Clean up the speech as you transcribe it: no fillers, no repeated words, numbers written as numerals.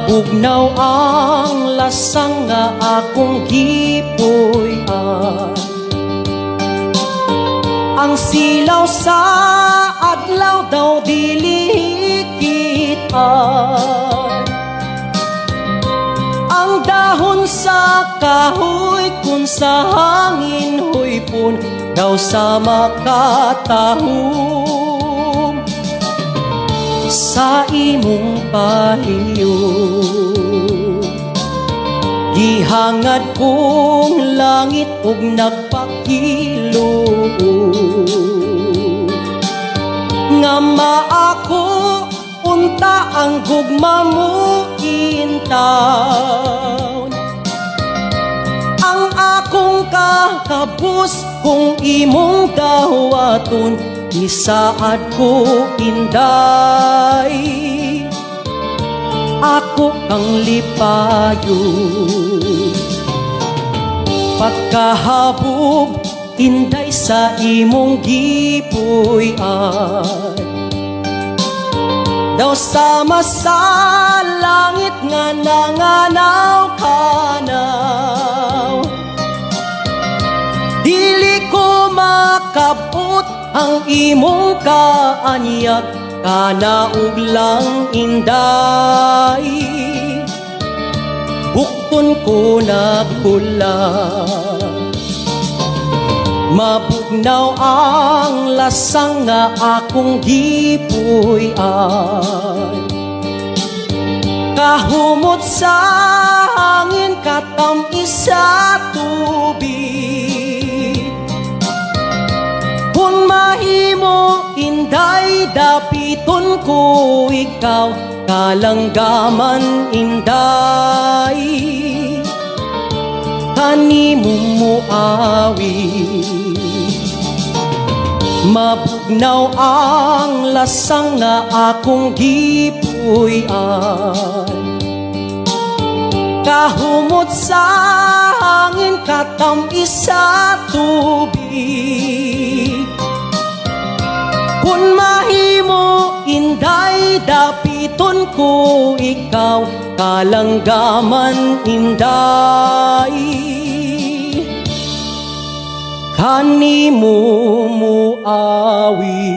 Mabugnaw ang lasang nga akong gipuy-an. Ang silaw sa adlaw daw dili kitaan. Ang dahon sa kahoy kung sa hangin huypon daw sa makatahom sa imong pahiyo. Gihangad kong langit ug nagpakilo nga maako unta ang gugma mo intaw. Ang akong kakabus kung imong dawaton isaad ko inday. Ako kang lipayo pagkahabog inday sa imong gipuy-an. Daw sama sa langit nga nanganaw-kanaw, dili ko makabot ang imong kaanyak kana ug lang inday. Bukton ko nagkulang, mabugnaw ang lasang nga akong gipuy-an. Kahumot sa hangin katamis sa tubig, kung mahimo inday dapiton ko ikaw kalanggaman inday. Kanimo muawi mabugnaw ang lasang nga akong gipuy-an. Kahumot sa hangin katamis sa tubig, kung mahimo inday dapiton ko ikaw kalanggaman inday. Kanimo muawi.